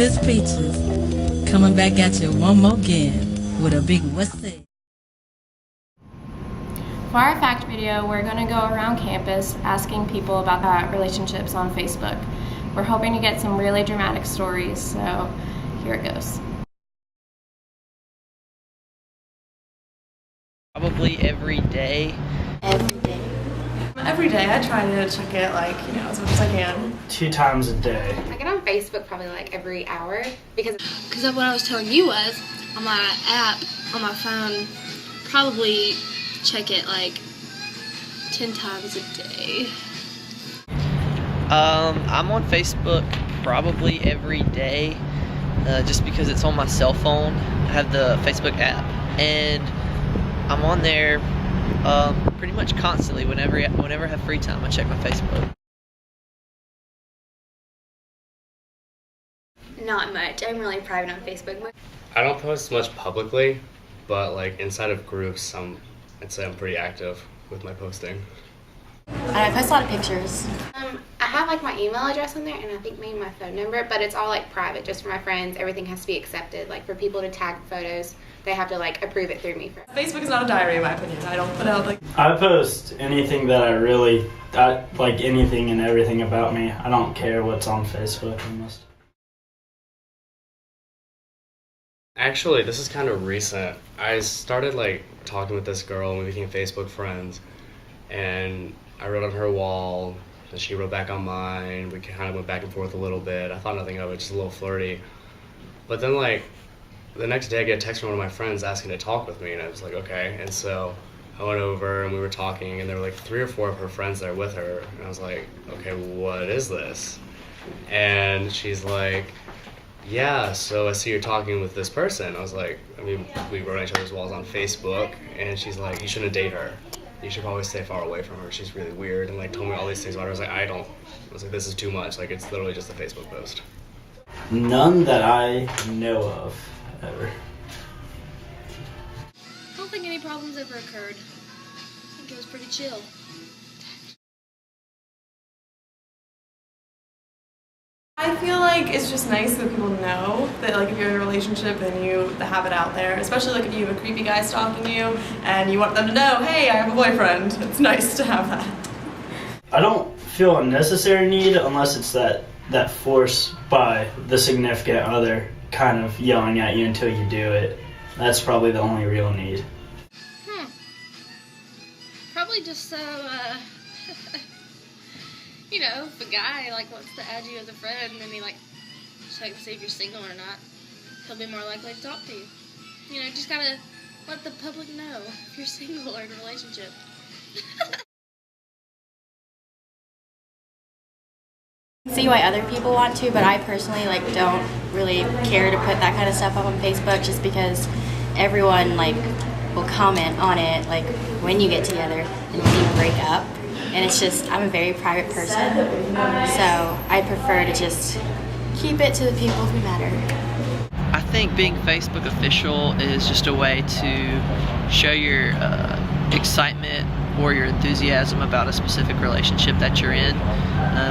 This Peaches coming back at you one more again with a big what's that? For our fact video, we're going to go around campus asking people about relationships on Facebook. We're hoping to get some really dramatic stories, so here it goes. Probably every day. Every day. I try to check it as much as I can. 2 times a day. I get on Facebook probably every hour because of what I was telling you was on my app on my phone, probably check it 10 times a day. I'm on Facebook probably every day, just because it's on my cell phone. I have the Facebook app, and I'm on there pretty much constantly. Whenever I have free time, I check my Facebook. not much. I'm really private on Facebook. I don't post much publicly, but inside of groups, I'd say I'm pretty active with my posting. I post a lot of pictures. I have my email address on there, and I think maybe my phone number, but it's all private, just for my friends. Everything has to be accepted. For people to tag photos, they have to approve it through me first. Facebook is not a diary, in my opinion. I don't put out I post anything that I anything and everything about me. I don't care what's on Facebook almost. Actually, this is kind of recent. I started talking with this girl, and we became Facebook friends, and I wrote on her wall, and she wrote back on mine. We kind of went back and forth a little bit. I thought nothing of it, just a little flirty. But then the next day I get a text from one of my friends asking to talk with me, and I was like, okay. And so I went over and we were talking, and there were 3 or 4 of her friends there with her, and I was like, okay, what is this? And she's like, yeah, so I see you're talking with this person. I was like, we wrote on each other's walls on Facebook, and she's like, you shouldn't date her. You should probably stay far away from her. She's really weird, and told me all these things about her. I was like, I was like, this is too much. It's literally just a Facebook post. None that I know of, ever. I don't think any problems ever occurred. I think it was pretty chill. I feel it's just nice that people know that if you're in a relationship and you have it out there, especially if you have a creepy guy stalking you and you want them to know, hey, I have a boyfriend. It's nice to have that. I don't feel a necessary need unless it's that force by the significant other kind of yelling at you until you do it. That's probably the only real need. Probably just so, if a guy wants to add you as a friend and he check to see if you're single or not, he'll be more likely to talk to you. Just gotta let the public know if you're single or in a relationship. See why other people want to, but I personally don't really care to put that kind of stuff up on Facebook just because everyone will comment on it when you get together and when you break up. And it's just, I'm a very private person, so I prefer to just keep it to the people who matter. I think being Facebook official is just a way to show your excitement or your enthusiasm about a specific relationship that you're in.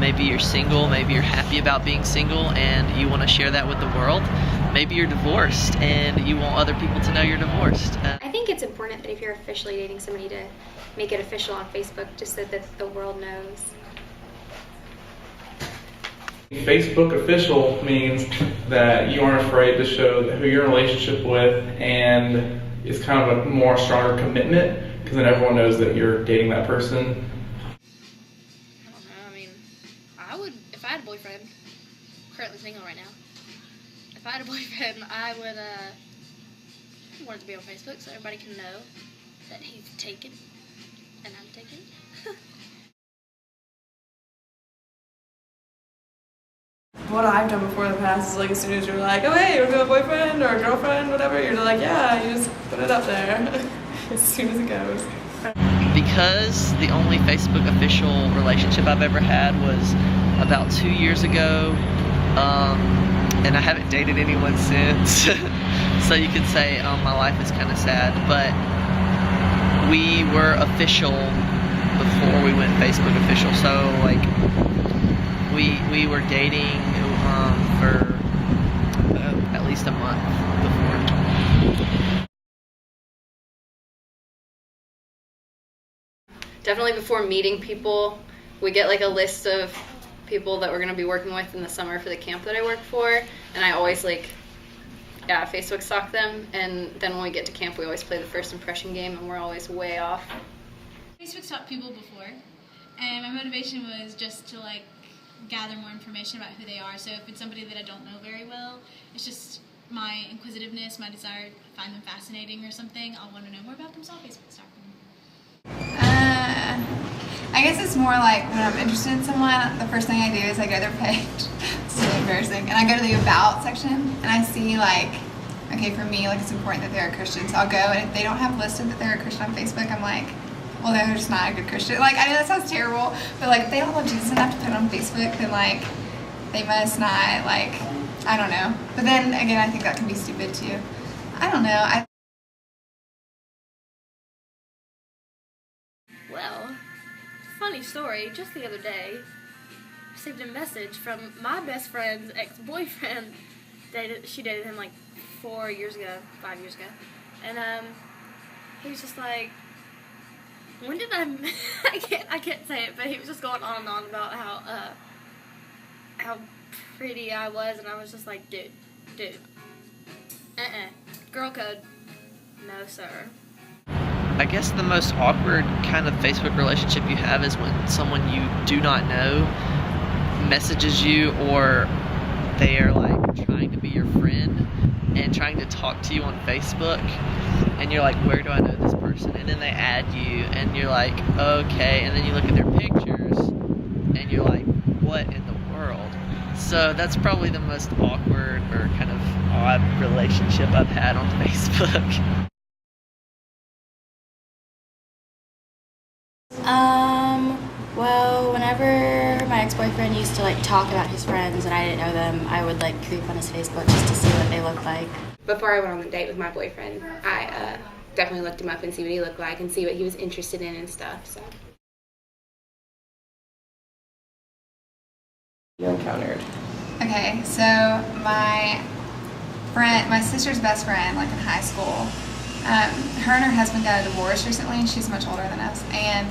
Maybe you're single, maybe you're happy about being single and you want to share that with the world. Maybe you're divorced and you want other people to know you're divorced. I think it's important that if you're officially dating somebody to make it official on Facebook just so that the world knows. Facebook official means that you aren't afraid to show who you're in a relationship with, and it's kind of a more stronger commitment because then everyone knows that you're dating that person. I don't know, I would, if I had a boyfriend, I'm currently single right now, if I had a boyfriend, I would want it to be on Facebook so everybody can know that he's taken and I'm taken. What I've done before in the past is as soon as you're oh hey, you want to be a boyfriend or a girlfriend, whatever, you're yeah, you just put it up there as soon as it goes. Because the only Facebook official relationship I've ever had was about 2 years ago, and I haven't dated anyone since, so you could say my life is kind of sad, but we were official before we went Facebook official, so we were dating for definitely before meeting people, we get like a list of people that we're going to be working with in the summer for the camp that I work for, and I always Facebook stalk them, and then when we get to camp we always play the first impression game, and we're always way off. Facebook stalked people before, and my motivation was just to gather more information about who they are. So if it's somebody that I don't know very well, it's just my inquisitiveness, my desire to find them fascinating or something. I'll want to know more about them, so I'll Facebook stalk them. I guess it's more like when I'm interested in someone, the first thing I do is I go to their page. It's really embarrassing. And I go to the About section, and I see okay, for me, it's important that they're a Christian. So I'll go, and if they don't have listed that they're a Christian on Facebook, I'm like, well, they're just not a good Christian. I know that sounds terrible, but if they don't love Jesus enough to put it on Facebook, then they must not, I don't know. But then again, I think that can be stupid too. I don't know. Well, funny story, just the other day, I received a message from my best friend's ex-boyfriend. She dated him 4 years ago, 5 years ago. And he was just like, when did I can't say it, but he was just going on and on about how pretty I was, and I was just like, dude, girl code, no sir. I guess the most awkward kind of Facebook relationship you have is when someone you do not know messages you, or they are trying to be your friend and trying to talk to you on Facebook, and you're like, where do I know this person? And then they add you, and you're like, okay, and then you look at their pictures, and you're like, what in the world? So that's probably the most awkward or kind of odd relationship I've had on Facebook. Well, whenever my ex-boyfriend used to talk about his friends and I didn't know them, I would creep on his Facebook just to see what they looked like. Before I went on the date with my boyfriend, I definitely looked him up and see what he looked like and see what he was interested in and stuff. So. You encountered. Okay, so my sister's best friend, in high school, her and her husband got a divorce recently, and she's much older than us, and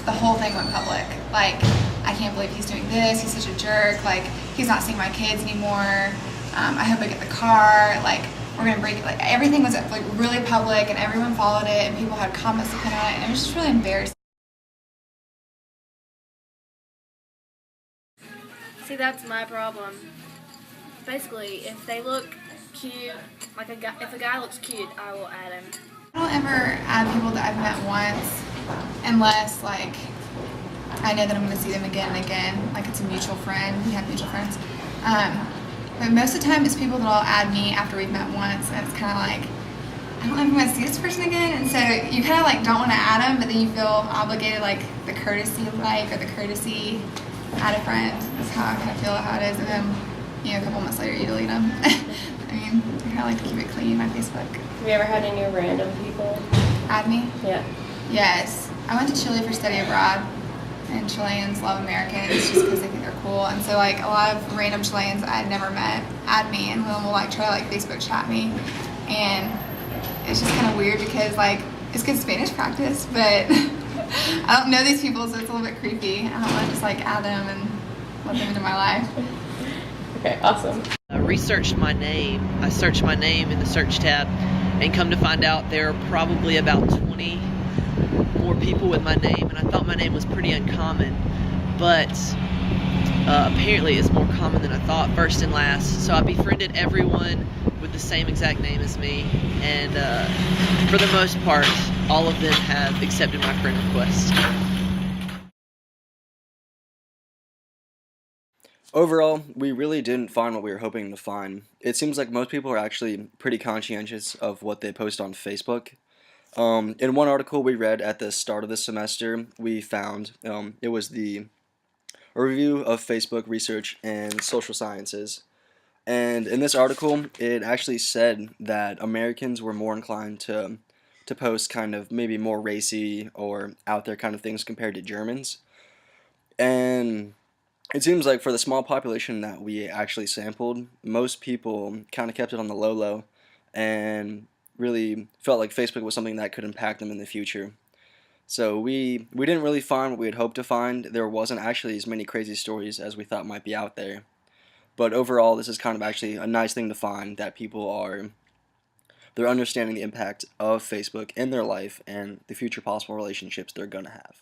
the whole thing went public. I can't believe he's doing this, he's such a jerk, he's not seeing my kids anymore, I hope I get the car, we're gonna break it. Everything was really public, and everyone followed it, and people had comments to put on it, and it was just really embarrassing. See, that's my problem. Basically, if they look cute, if a guy looks cute, I will add him. I don't ever add people that I've met once, unless I know that I'm going to see them again and again, it's a mutual friend. We have mutual friends. But most of the time it's people that will add me after we've met once, and it's kind of I don't know if I'm going to see this person again, and so you kind of don't want to add them, but then you feel obligated, the courtesy or the courtesy add a friend. That's how I kind of feel how it is, and then a couple months later you delete them. I mean, I kind of like to keep it clean, my Facebook. Have you ever had any random people add me? Yeah. Yes. I went to Chile for study abroad, and Chileans love Americans just because they think they're cool. And so a lot of random Chileans I had never met add me, and will try to Facebook chat me. And it's just kind of weird because it's good Spanish practice, but I don't know these people, so it's a little bit creepy. I don't want to just add them and let them into my life. Okay, awesome. I researched my name. I searched my name in the search tab, and come to find out there are probably about 20 more people with my name, and I thought my name was pretty uncommon, but apparently it's more common than I thought, first and last. So I befriended everyone with the same exact name as me, and for the most part, all of them have accepted my friend request. Overall, we really didn't find what we were hoping to find. It seems like most people are actually pretty conscientious of what they post on Facebook. In one article we read at the start of the semester, we found it was a review of Facebook research and social sciences. And in this article, it actually said that Americans were more inclined to post kind of maybe more racy or out there kind of things compared to Germans. And it seems like for the small population that we actually sampled, most people kind of kept it on the low and really felt like Facebook was something that could impact them in the future. So we didn't really find what we had hoped to find. There wasn't actually as many crazy stories as we thought might be out there. But overall, this is kind of actually a nice thing to find, that they're understanding the impact of Facebook in their life and the future possible relationships they're going to have.